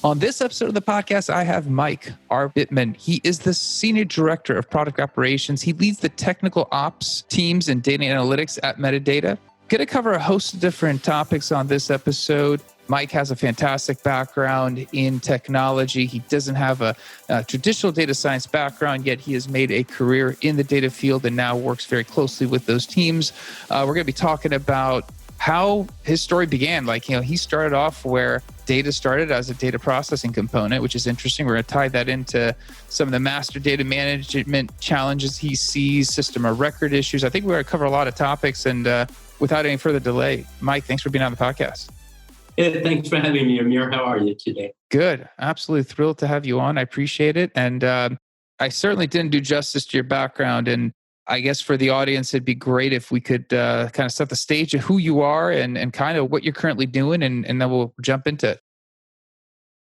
On this episode of the podcast, I have Mike Arbitman. He is the Senior Director of Product Operations. He leads the technical ops teams and data analytics at Medidata. Going to cover a host of different topics on this episode. Mike has a fantastic background in technology. He doesn't have a traditional data science background, yet he has made a career in the data field and now works very closely with those teams. We're going to be talking about how his story began. He started off where data started as a data processing component, which is interesting. We're going to tie that into some of the master data management challenges he sees, system of record issues. I think we're going to cover a lot of topics. And without any further delay, Mike, thanks for being on the podcast. Yeah, thanks for having me, Amir. How are you today? Good. Absolutely thrilled to have you on. I appreciate it. And I certainly didn't do justice to your background. And I guess for the audience, it'd be great if we could kind of set the stage of who you are and kind of what you're currently doing, and then we'll jump into it.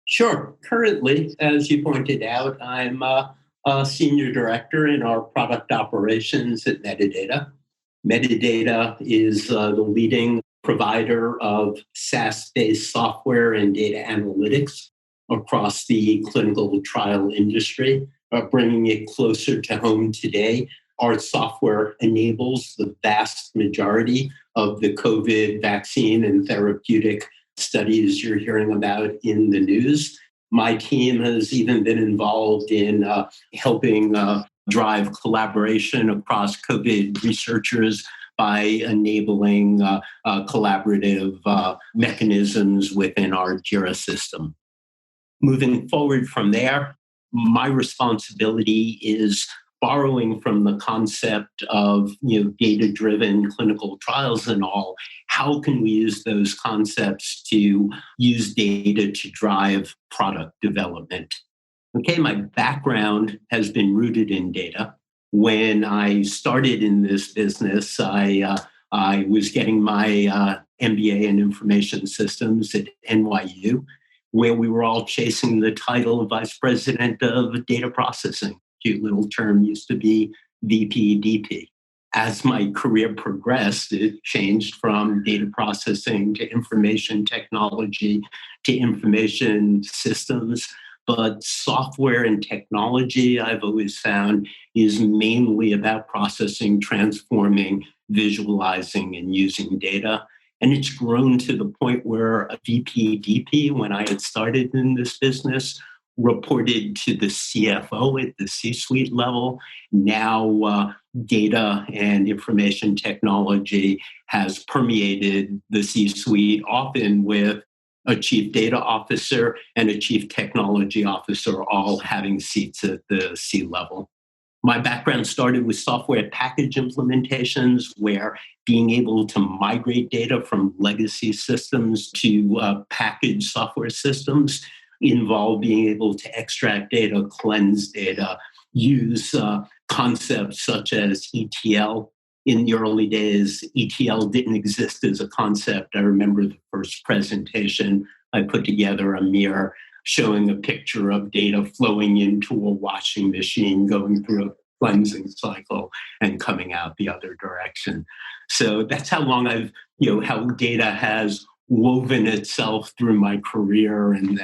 Sure. Currently, as you pointed out, I'm a senior director in our product operations at Medidata. Medidata is the leading provider of SaaS-based software and data analytics across the clinical trial industry, bringing it closer to home today. Our software enables the vast majority of the COVID vaccine and therapeutic studies you're hearing about in the news. My team has even been involved in helping drive collaboration across COVID researchers by enabling collaborative mechanisms within our JIRA system. Moving forward from there, my responsibility is borrowing from the concept of data-driven clinical trials and all. How can we use those concepts to use data to drive product development? Okay, my background has been rooted in data. When I started in this business, I was getting my MBA in information systems at NYU, where we were all chasing the title of Vice President of Data Processing. Cute little term, used to be VP, DP. As my career progressed, it changed from data processing to information technology to information systems. But software and technology, I've always found, is mainly about processing, transforming, visualizing, and using data. And it's grown to the point where a VP, DP, when I had started in this business, reported to the CFO at the C-suite level. Now, data and information technology has permeated the C-suite, often with a chief data officer and a chief technology officer all having seats at the C-level. My background started with software package implementations, where being able to migrate data from legacy systems to packaged software systems involve being able to extract data, cleanse data, use concepts such as ETL. In the early days, ETL didn't exist as a concept. I remember the first presentation I put together, Amir, showing a picture of data flowing into a washing machine, going through a cleansing cycle and coming out the other direction. So that's how long how data has woven itself through my career, and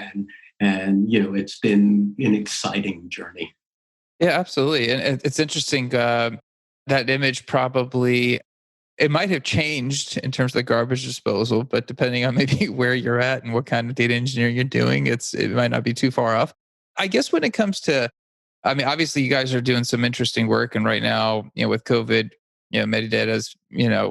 it's been an exciting journey. Yeah, absolutely. And it's interesting, that image probably, it might have changed in terms of the garbage disposal, but depending on maybe where you're at and what kind of data engineering you're doing, it might not be too far off. I guess when it comes to, obviously you guys are doing some interesting work, and right now, with COVID, Medidata is,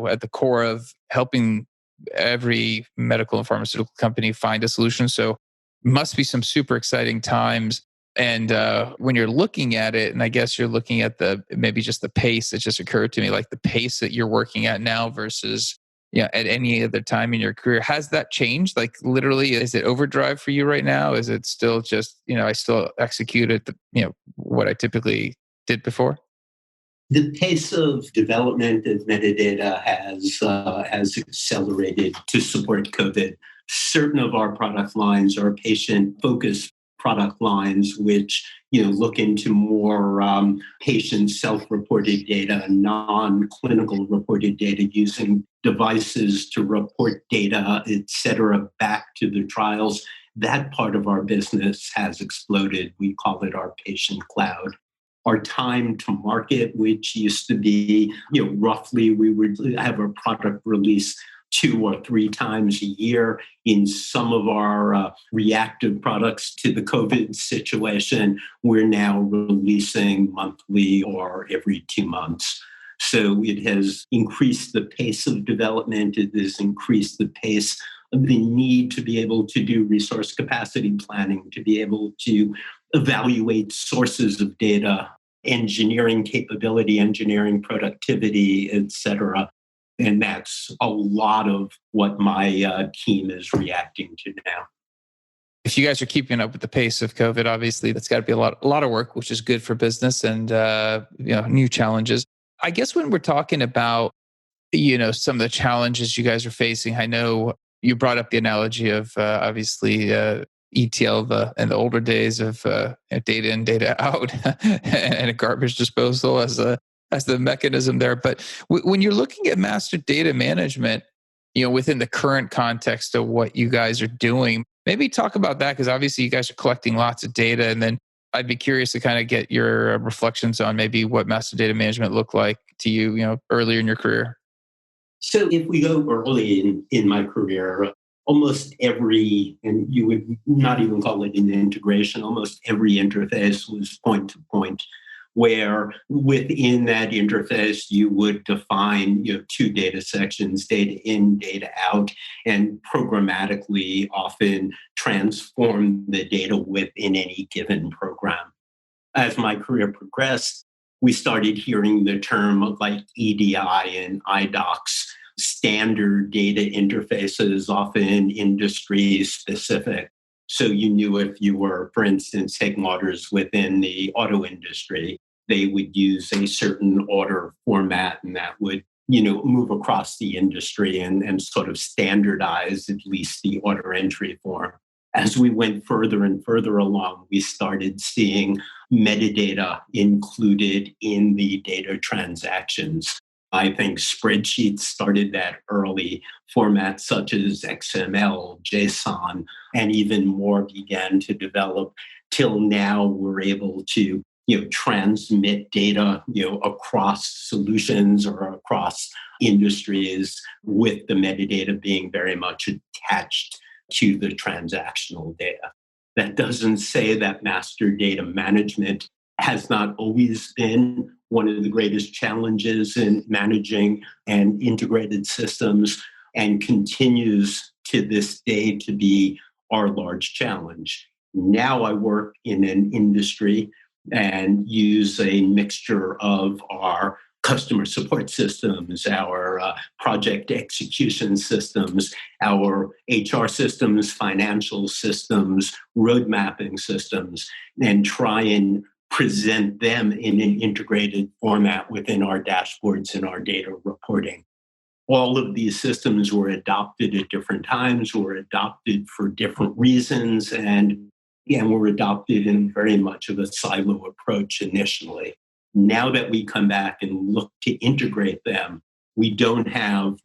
at the core of helping every medical and pharmaceutical company find a solution. So must be some super exciting times. And when you're looking at it, and I guess you're looking at maybe just the pace, it just occurred to me, like the pace that you're working at now versus at any other time in your career. Has that changed? Like literally, is it overdrive for you right now? Is it still just, I still execute at what I typically did before? The pace of development of Medidata has accelerated to support COVID. Certain of our product lines are patient-focused product lines which look into more patient self-reported data, non-clinical reported data using devices to report data, et cetera, back to the trials. That part of our business has exploded. We call it our patient cloud. Our time to market, which used to be, roughly we would have a product release 2 or 3 times a year. In some of our reactive products to the COVID situation, we're now releasing monthly or every 2 months. So it has increased the pace of development. It has increased the pace of the need to be able to do resource capacity planning, to be able to evaluate sources of data, engineering capability, engineering productivity, et cetera. And that's a lot of what my team is reacting to now. If you guys are keeping up with the pace of COVID, obviously that's got to be a lot of work, which is good for business and new challenges. I guess when we're talking about some of the challenges you guys are facing, I know you brought up the analogy of obviously ETL in the older days of data in, data out, and a garbage disposal as the mechanism there. But when you're looking at master data management, within the current context of what you guys are doing, maybe talk about that, because obviously you guys are collecting lots of data, and then I'd be curious to kind of get your reflections on maybe what master data management looked like to you, earlier in your career. So if we go early in my career, almost every, and you would not even call it an integration, almost every interface was point to point, where within that interface you would define 2 data sections, data in, data out, and programmatically often transform the data within any given program. As my career progressed, we started hearing the term of like EDI and IDOCs, standard data interfaces, often industry specific. So you knew if you were, for instance, headquarters within the auto industry, they would use a certain order format, and that would move across the industry and sort of standardize at least the order entry form. As we went further and further along, we started seeing metadata included in the data transactions. I think spreadsheets started that early. Formats such as XML, JSON, and even more began to develop. Till now, we're able to transmit data across solutions or across industries, with the metadata being very much attached to the transactional data. That doesn't say that master data management has not always been one of the greatest challenges in managing and integrated systems, and continues to this day to be our large challenge. Now I work in an industry and use a mixture of our customer support systems, our project execution systems, our HR systems, financial systems, road mapping systems, and try and present them in an integrated format within our dashboards and our data reporting. All of these systems were adopted at different times, were adopted for different reasons, and were adopted in very much of a silo approach initially. Now that we come back and look to integrate them, we don't have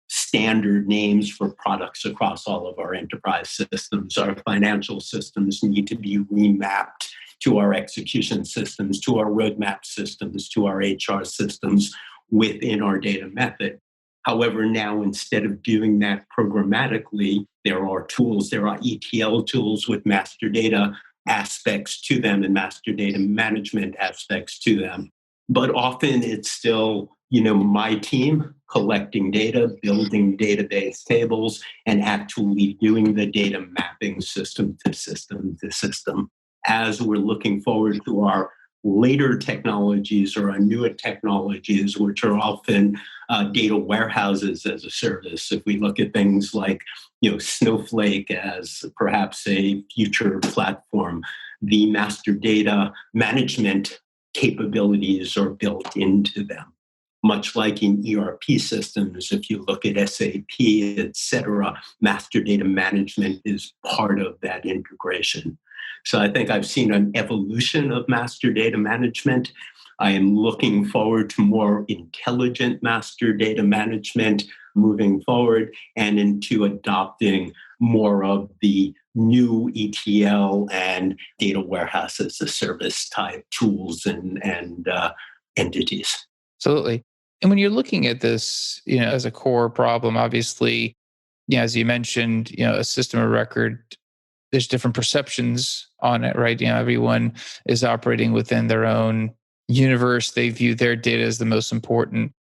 standard names for products across all of our enterprise systems. Our financial systems need to be remapped to our execution systems, to our roadmap systems, to our HR systems within our data method. However, now instead of doing that programmatically, there are tools, there are ETL tools with master data aspects to them and master data management aspects to them. But often it's still, my team collecting data, building database tables, and actually doing the data mapping system to system to system. As we're looking forward to our later technologies or our newer technologies, which are often data warehouses as a service. If we look at things like Snowflake as perhaps a future platform, the master data management capabilities are built into them. much like in ERP systems. If you look at SAP, et cetera, master data management is part of that integration. So I think I've seen an evolution of master data management. I am looking forward to more intelligent master data management moving forward and into adopting more of the new ETL and data warehouse as a service type tools and entities. Absolutely. And when you're looking at this, as a core problem, obviously, as you mentioned, a system of record, there's different perceptions on it, right? Everyone is operating within their own universe. They view their data as the most important.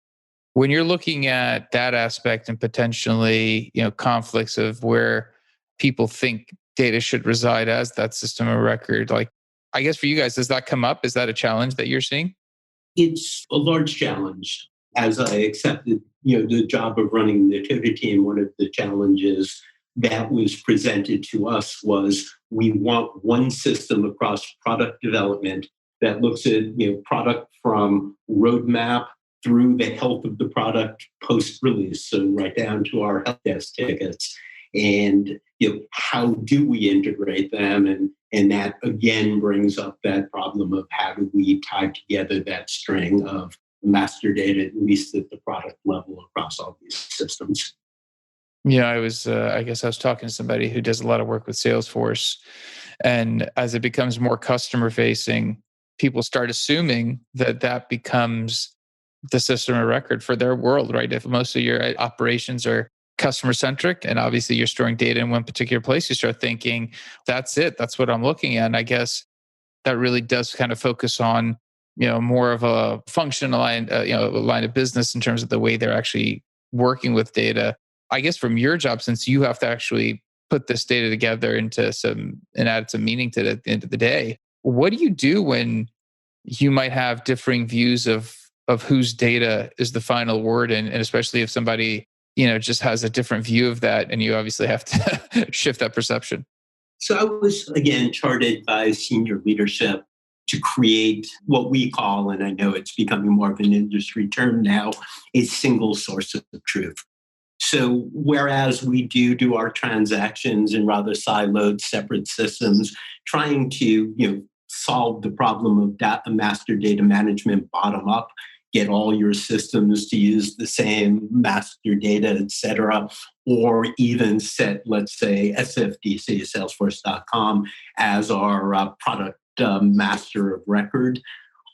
When you're looking at that aspect and potentially, conflicts of where people think data should reside as that system of record, like, I guess for you guys, does that come up? Is that a challenge that you're seeing? It's a large challenge. As I accepted, the job of running the Nativity team, one of the challenges that was presented to us was we want one system across product development that looks at product from roadmap through the health of the product post-release, so right down to our help desk tickets. And how do we integrate them? And that again brings up that problem of how do we tie together that string of master data, at least at the product level across all these systems. Yeah, I guess I was talking to somebody who does a lot of work with Salesforce. And as it becomes more customer facing, people start assuming that that becomes the system of record for their world, right? If most of your operations are customer centric and obviously you're storing data in one particular place, you start thinking, that's it, that's what I'm looking at. And I guess that really does kind of focus on, more of a functional line, a line of business in terms of the way they're actually working with data. I guess from your job, since you have to actually put this data together into some and add some meaning to it at the end of the day, what do you do when you might have differing views of whose data is the final word, and especially if somebody just has a different view of that, and you obviously have to shift that perception. So I was, again, charted by senior leadership to create what we call, and I know it's becoming more of an industry term now, a single source of truth. So whereas we do our transactions in rather siloed, separate systems, trying to solve the problem of master data management bottom up, get all your systems to use the same master data, et cetera, or even set, let's say, SFDC, Salesforce.com, as our product master of record.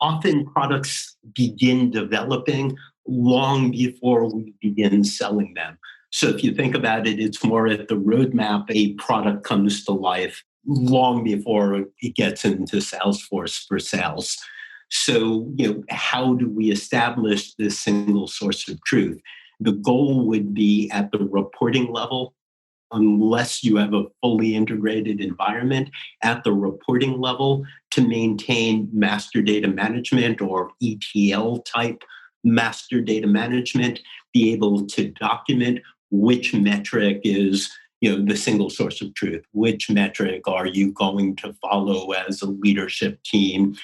Often products begin developing long before we begin selling them. So if you think about it, it's more at the roadmap, a product comes to life long before it gets into Salesforce for sales. So, how do we establish this single source of truth? The goal would be at the reporting level, unless you have a fully integrated environment at the reporting level, to maintain master data management or ETL type master data management, be able to document which metric is the single source of truth, which metric are you going to follow as a leadership team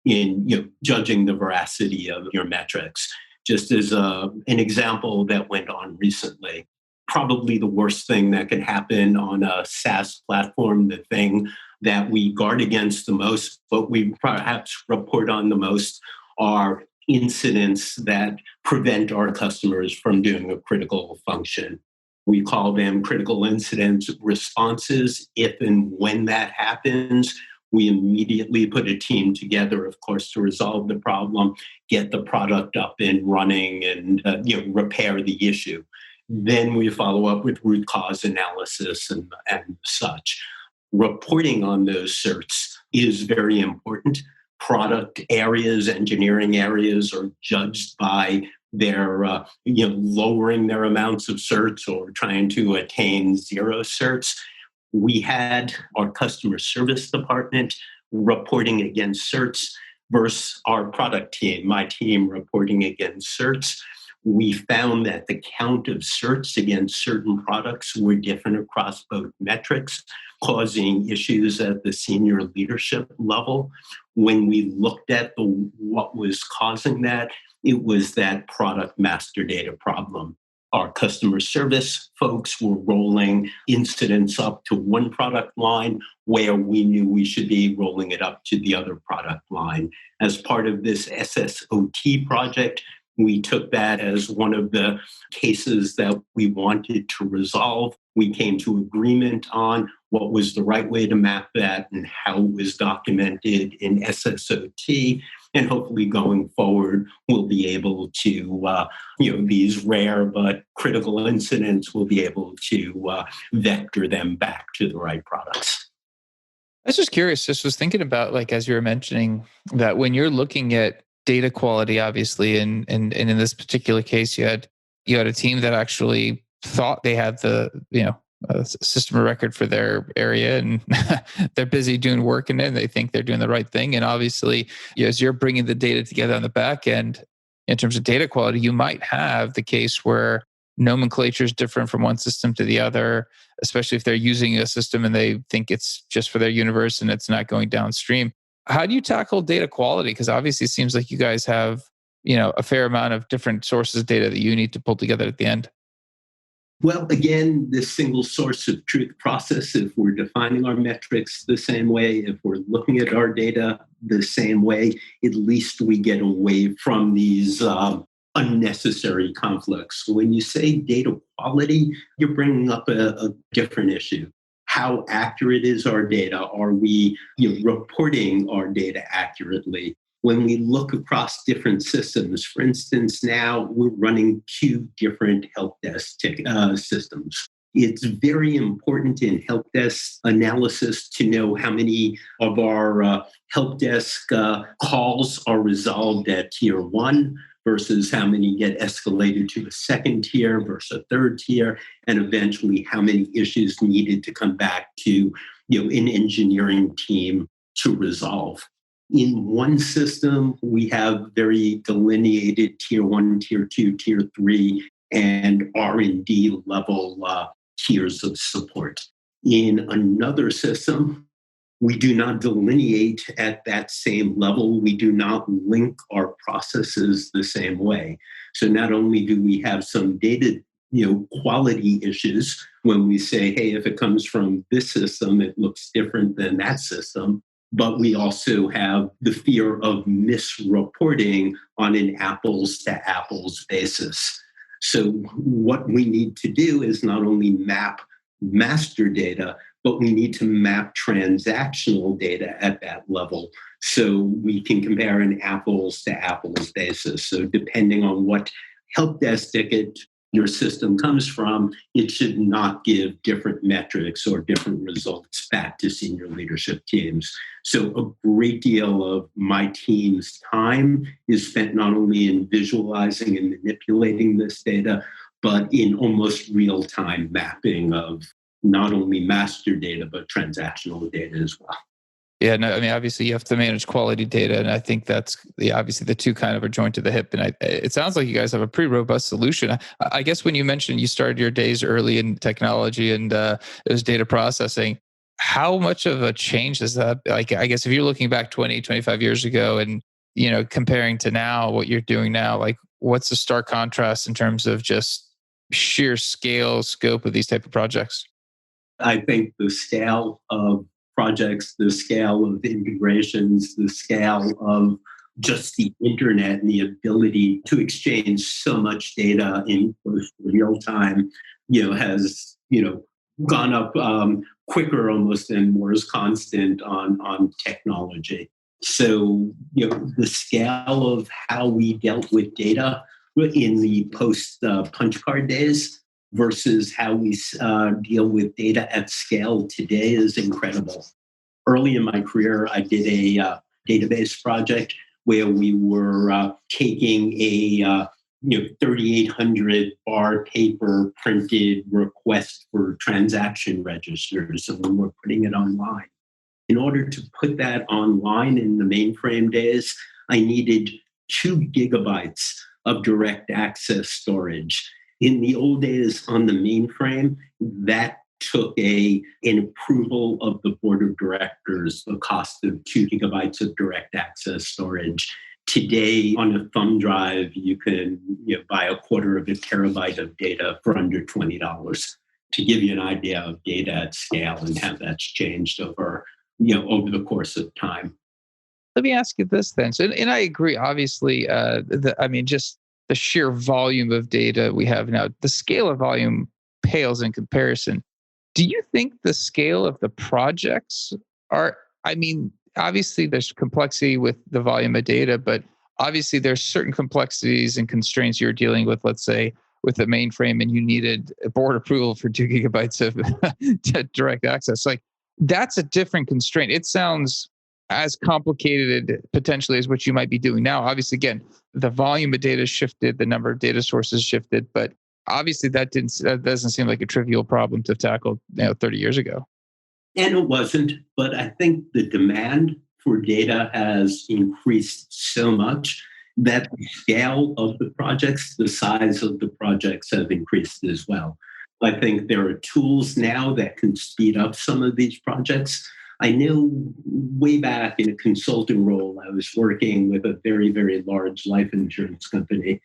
in judging the veracity of your metrics. Just as an example that went on recently, probably the worst thing that could happen on a SaaS platform, the thing that we guard against the most, but we perhaps report on the most, are incidents that prevent our customers from doing a critical function. We call them critical incident responses. If and when that happens, we immediately put a team together, of course, to resolve the problem, get the product up and running, and repair the issue. Then we follow up with root cause analysis and such. Reporting on those certs is very important. Product areas, engineering areas are judged by their lowering their amounts of certs or trying to attain zero certs. We had our customer service department reporting against certs versus our product team, my team reporting against certs. We found that the count of certs against certain products were different across both metrics. causing issues at the senior leadership level. When we looked at what was causing that, it was that product master data problem. Our customer service folks were rolling incidents up to one product line where we knew we should be rolling it up to the other product line. As part of this SSOT project, we took that as one of the cases that we wanted to resolve. We came to agreement on what was the right way to map that and how it was documented in SSOT. And hopefully going forward, we'll be able to, these rare but critical incidents, we'll be able to vector them back to the right products. I was just curious, just was thinking about, like, as you were mentioning, that when you're looking at data quality, obviously, and in this particular case, you had a team that actually thought they had the, system of record for their area, and they're busy doing work in it, and they think they're doing the right thing. And obviously, as you're bringing the data together on the back end, in terms of data quality, you might have the case where nomenclature is different from one system to the other, especially if they're using a system and they think it's just for their universe and it's not going downstream. How do you tackle data quality? Because obviously it seems like you guys have, a fair amount of different sources of data that you need to pull together at the end. Well, again, this single source of truth process, if we're defining our metrics the same way, if we're looking at our data the same way, at least we get away from these unnecessary conflicts. When you say data quality, you're bringing up a different issue. How accurate is our data? Are we reporting our data accurately? When we look across different systems, for instance, now we're running 2 different help desk systems. It's very important in help desk analysis to know how many of our help desk calls are resolved at tier 1 versus how many get escalated to a second tier versus a third tier, and eventually how many issues needed to come back to an engineering team to resolve. In one system, we have very delineated tier 1, tier 2, tier 3, and R&D level tiers of support. In another system, we do not delineate at that same level. We do not link our processes the same way. So not only do we have some data quality issues when we say, hey, if it comes from this system, it looks different than that system. But we also have the fear of misreporting on an apples to apples basis. So what we need to do is not only map master data, but we need to map transactional data at that level so we can compare an apples to apples basis. So depending on what help desk ticket your system comes from, it should not give different metrics or different results back to senior leadership teams. So a great deal of my team's time is spent not only in visualizing and manipulating this data, but in almost real-time mapping of not only master data, but transactional data as well. Yeah, no, I mean, obviously you have to manage quality data. And I think that's obviously the two kind of are joined to the hip. And it sounds like you guys have a pretty robust solution. I guess when you mentioned you started your days early in technology and it was data processing, how much of a change is that? Like, I guess if you're looking back 20, 25 years ago and, comparing to now, what you're doing now, like what's the stark contrast in terms of just sheer scale, scope of these type of projects? I think the scale of projects, the scale of integrations, the scale of just the internet and the ability to exchange so much data in real time, has, gone up quicker almost than Moore's constant on technology. So, the scale of how we dealt with data in the post punch card days versus how we deal with data at scale today is incredible. Early in my career, I did a database project where we were taking a 3,800 bar paper printed request for transaction registers, and we were putting it online. In order to put that online in the mainframe days, I needed 2 gigabytes of direct access storage. In the old days on the mainframe, that took an approval of the board of directors, the cost of 2 gigabytes of direct access storage. Today, on a thumb drive, you can buy a quarter of a terabyte of data for under $20. To give you an idea of data at scale and how that's changed over the course of time. Let me ask you this then. So, and I agree, obviously, just the sheer volume of data we have now, the scale of volume pales in comparison. Do you think the scale of the projects are, obviously there's complexity with the volume of data, but obviously there's certain complexities and constraints you're dealing with, let's say, with a mainframe and you needed a board approval for 2 gigabytes of direct access. Like that's a different constraint. It sounds as complicated potentially as what you might be doing now. Obviously, again, the volume of data shifted, the number of data sources shifted, but obviously that doesn't seem like a trivial problem to tackle 30 years ago. And it wasn't, but I think the demand for data has increased so much that the scale of the projects, the size of the projects have increased as well. I think there are tools now that can speed up some of these projects. I know way back in a consulting role, I was working with a very, very large life insurance company.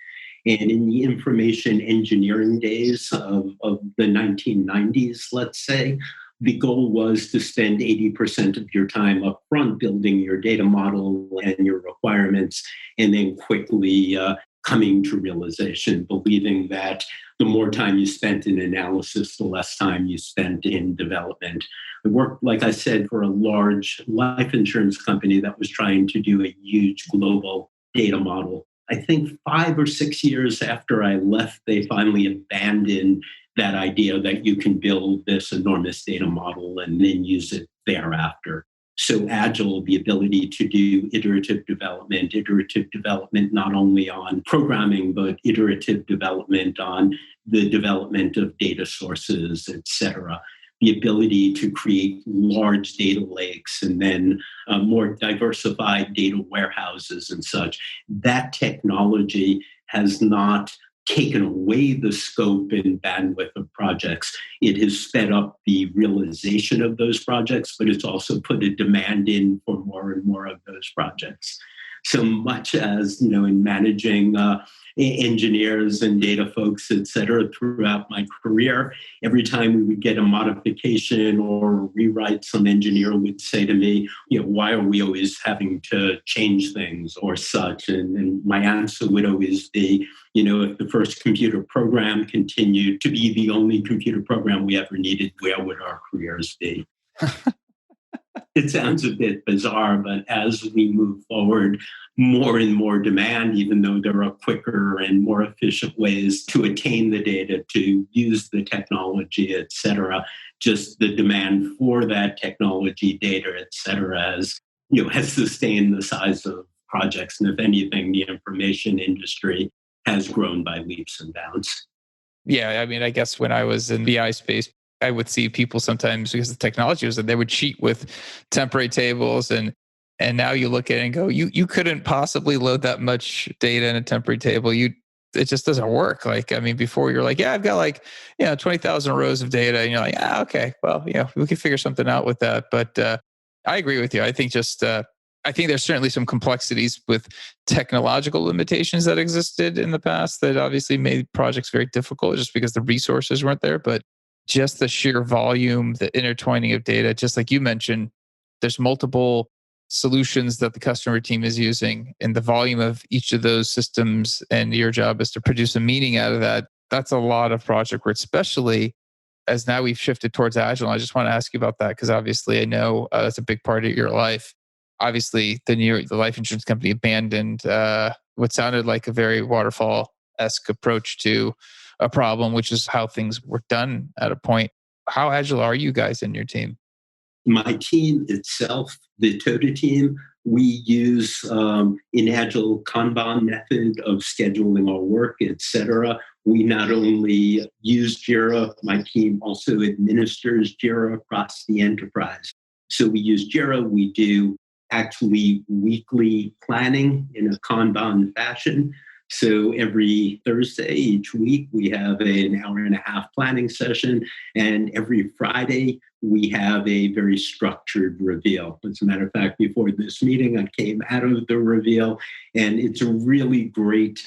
And in the information engineering days of the 1990s, let's say, the goal was to spend 80% of your time up front building your data model and your requirements, and then quickly coming to realization, believing that the more time you spent in analysis, the less time you spent in development. I worked, like I said, for a large life insurance company that was trying to do a huge global data model. I think 5 or 6 years after I left, they finally abandoned that idea that you can build this enormous data model and then use it thereafter. So Agile, the ability to do iterative development not only on programming, but iterative development on the development of data sources, et cetera. The ability to create large data lakes and then more diversified data warehouses and such. That technology has not taken away the scope and bandwidth of projects. It has sped up the realization of those projects, but it's also put a demand in for more and more of those projects. So much as, in managing engineers and data folks, et cetera, throughout my career, every time we would get a modification or rewrite, some engineer would say to me, why are we always having to change things or such? And my answer would always be, if the first computer program continued to be the only computer program we ever needed, where would our careers be? It sounds a bit bizarre, but as we move forward, more and more demand, even though there are quicker and more efficient ways to attain the data, to use the technology, et cetera, just the demand for that technology, data, et cetera, has sustained the size of projects. And if anything, the information industry has grown by leaps and bounds. Yeah, I guess when I was in BI space, I would see people sometimes because the technology was that they would cheat with temporary tables and now you look at it and go, you couldn't possibly load that much data in a temporary table. It just doesn't work. Before you're like, yeah, I've got 20,000 rows of data. And you're like, okay, well, we can figure something out with that. But I agree with you. I think I think there's certainly some complexities with technological limitations that existed in the past that obviously made projects very difficult just because the resources weren't there. But just the sheer volume, the intertwining of data, just like you mentioned, there's multiple solutions that the customer team is using and the volume of each of those systems. And your job is to produce a meaning out of that. That's a lot of project work, especially as now we've shifted towards Agile. I just want to ask you about that because obviously I know that's a big part of your life. Obviously, the life insurance company abandoned what sounded like a very waterfall-esque approach to a problem, which is how things were done at a point. How agile are you guys in your team? My team itself, the Toda team, we use an agile Kanban method of scheduling our work, et cetera. We not only use Jira, my team also administers Jira across the enterprise. So we use Jira, we do actually weekly planning in a Kanban fashion. So every Thursday each week, we have an hour and a half planning session. And every Friday, we have a very structured reveal. As a matter of fact, before this meeting, I came out of the reveal, and it's a really great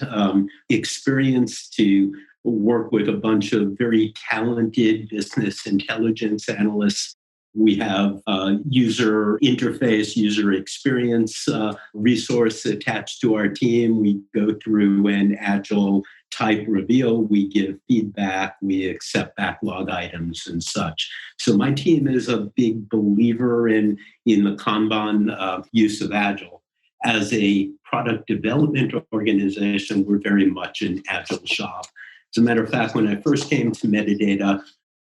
experience to work with a bunch of very talented business intelligence analysts. We have user interface, user experience resource attached to our team. We go through an agile type reveal. We give feedback. We accept backlog items and such. So my team is a big believer in the Kanban use of agile. As a product development organization, we're very much an agile shop. As a matter of fact, when I first came to Medidata,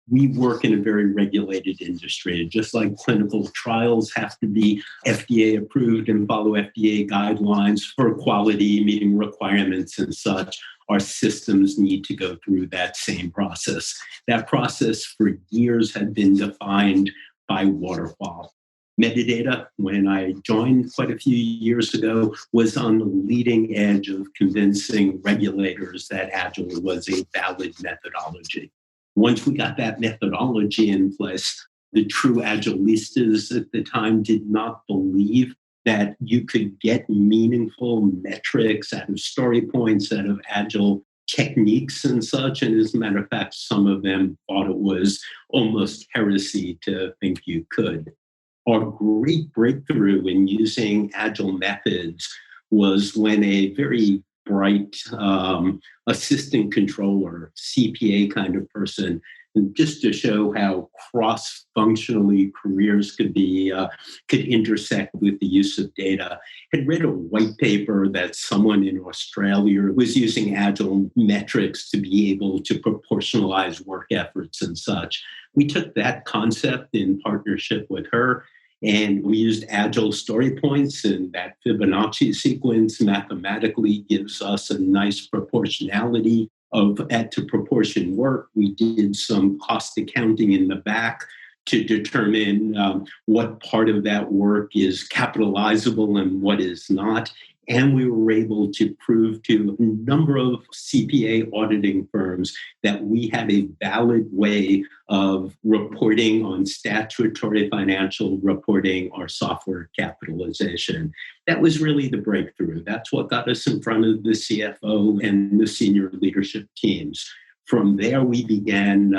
we work in a very regulated industry. Just like clinical trials have to be FDA approved and follow FDA guidelines for quality, meeting requirements and such, our systems need to go through that same process. That process for years had been defined by waterfall. Medidata, when I joined quite a few years ago, was on the leading edge of convincing regulators that Agile was a valid methodology. Once we got that methodology in place, the true Agilistas at the time did not believe that you could get meaningful metrics out of story points, out of Agile techniques and such. And as a matter of fact, some of them thought it was almost heresy to think you could. Our great breakthrough in using Agile methods was when a very bright assistant controller, CPA kind of person, and just to show how cross-functionally careers could intersect with the use of data, had read a white paper that someone in Australia was using Agile metrics to be able to proportionalize work efforts and such. We took that concept in partnership with her, and we used Agile story points, and that Fibonacci sequence mathematically gives us a nice proportionality of to proportion work. We did some cost accounting in the back to determine what part of that work is capitalizable and what is not. And we were able to prove to a number of CPA auditing firms that we have a valid way of reporting on statutory financial reporting or software capitalization. That was really the breakthrough. That's what got us in front of the CFO and the senior leadership teams. From there, we began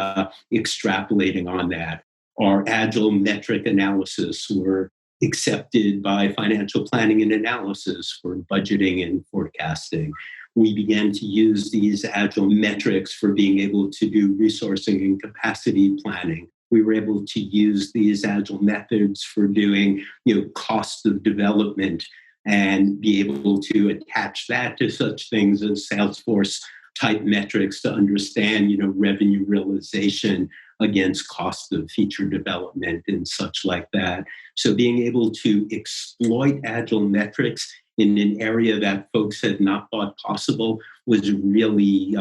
extrapolating on that. Our Agile metric analysis were accepted by financial planning and analysis for budgeting and forecasting. We began to use these Agile metrics for being able to do resourcing and capacity planning. We were able to use these Agile methods for doing, cost of development and be able to attach that to such things as Salesforce type metrics to understand, revenue realization against cost of feature development and such like that. So being able to exploit Agile metrics in an area that folks had not thought possible was really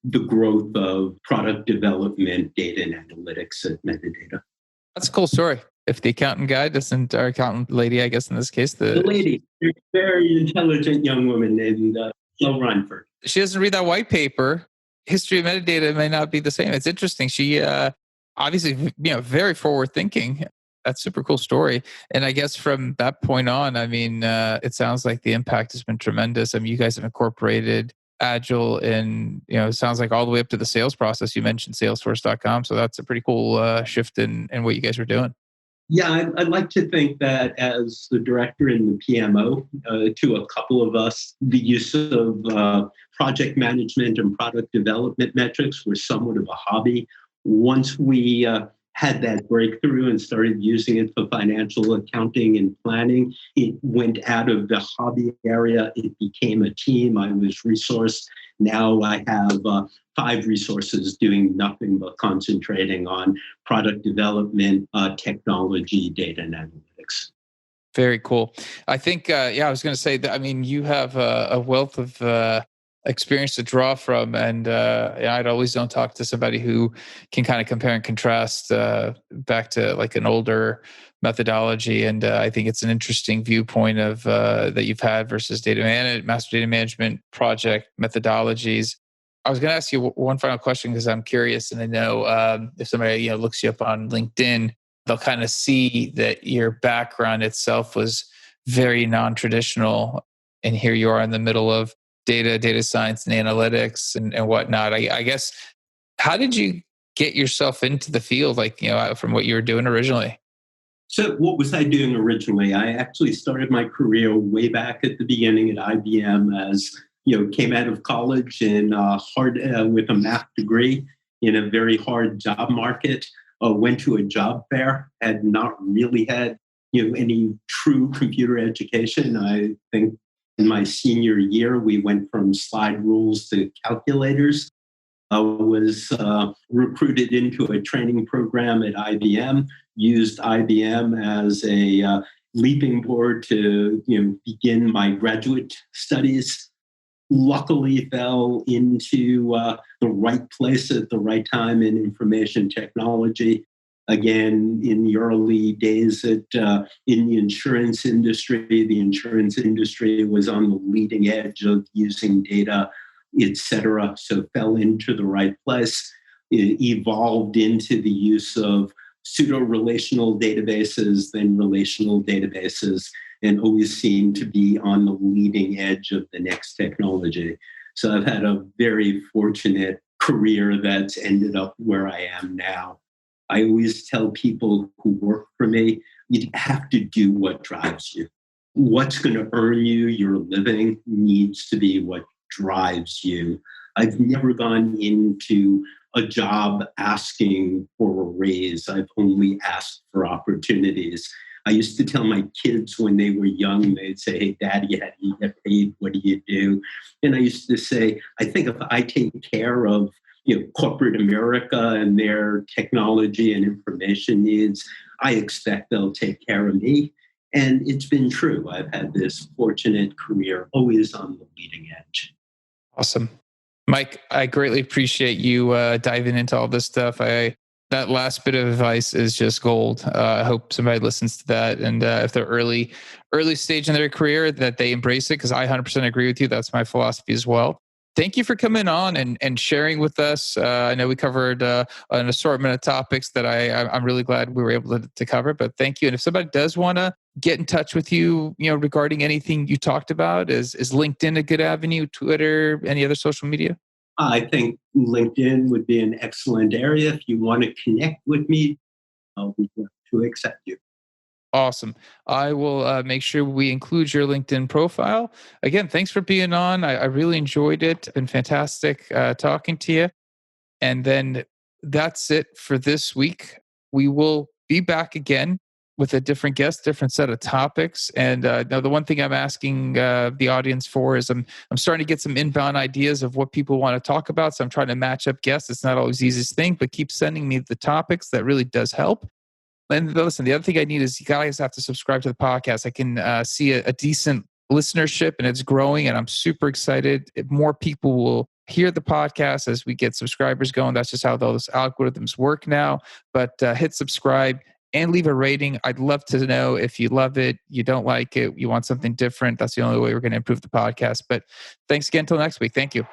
the growth of product development, data, and analytics at Medidata. That's a cool story. If the accountant guy doesn't, or accountant lady, I guess in this case, the lady, very intelligent young woman named Jill Reinford. She doesn't read that white paper. History of metadata may not be the same. It's interesting. She obviously, very forward thinking. That's a super cool story. And I guess from that point on, it sounds like the impact has been tremendous. You guys have incorporated Agile and, it sounds like all the way up to the sales process. You mentioned Salesforce.com. So that's a pretty cool shift in what you guys are doing. Yeah, I'd like to think that as the director and the PMO to a couple of us, the use of project management and product development metrics were somewhat of a hobby. Once we had that breakthrough and started using it for financial accounting and planning, it went out of the hobby area. It became a team. I was resourced. Now I have 5 resources doing nothing but concentrating on product development, technology, data, and analytics. Very cool. I think, I was going to say that, you have a wealth of experience to draw from. And I'd always don't talk to somebody who can kind of compare and contrast back to like an older methodology. And I think it's an interesting viewpoint of that you've had versus master data management project methodologies. I was going to ask you one final question because I'm curious, and I know if somebody looks you up on LinkedIn, they'll kind of see that your background itself was very non-traditional, and here you are in the middle of data science, and analytics, and whatnot. I guess, how did you get yourself into the field, like from what you were doing originally? So, what was I doing originally? I actually started my career way back at the beginning at IBM as came out of college and hard with a math degree in a very hard job market. Went to a job fair, had not really had any true computer education. I think in my senior year, we went from slide rules to calculators. I was recruited into a training program at IBM, used IBM as a leaping board to begin my graduate studies. Luckily fell into the right place at the right time in information technology. Again, in the early days in the insurance industry was on the leading edge of using data, etc. So fell into the right place. It evolved into the use of pseudo-relational databases, then relational databases, and always seemed to be on the leading edge of the next technology. So I've had a very fortunate career that's ended up where I am now. I always tell people who work for me, you have to do what drives you. What's going to earn you your living needs to be what drives you. I've never gone into a job asking for a raise. I've only asked for opportunities. I used to tell my kids when they were young, they'd say, "Hey, Daddy, how do you get paid? What do you do?" And I used to say, I think if I take care of corporate America and their technology and information needs, I expect they'll take care of me. And it's been true. I've had this fortunate career, always on the leading edge. Awesome. Mike, I greatly appreciate you diving into all this stuff. That last bit of advice is just gold. I hope somebody listens to that, and if they're early stage in their career, that they embrace it, because I 100% agree with you. That's my philosophy as well. Thank you for coming on and sharing with us. I know we covered an assortment of topics that I'm really glad we were able to cover. But thank you. And if somebody does want to get in touch with you, regarding anything you talked about, is LinkedIn a good avenue? Twitter, any other social media? I think LinkedIn would be an excellent area. If you want to connect with me, I'll be glad to accept you. Awesome. I will make sure we include your LinkedIn profile. Again, thanks for being on. I really enjoyed it. Been fantastic talking to you. And then that's it for this week. We will be back again with a different guest, different set of topics. And now the one thing I'm asking the audience for is I'm starting to get some inbound ideas of what people want to talk about. So I'm trying to match up guests. It's not always the easiest thing, but keep sending me the topics. That really does help. And listen, the other thing I need is you guys have to subscribe to the podcast. I can see a decent listenership, and it's growing, and I'm super excited. If more people will hear the podcast as we get subscribers going. That's just how those algorithms work now. But hit subscribe and leave a rating. I'd love to know if you love it, you don't like it, you want something different. That's the only way we're going to improve the podcast. But thanks again. Till next week. Thank you.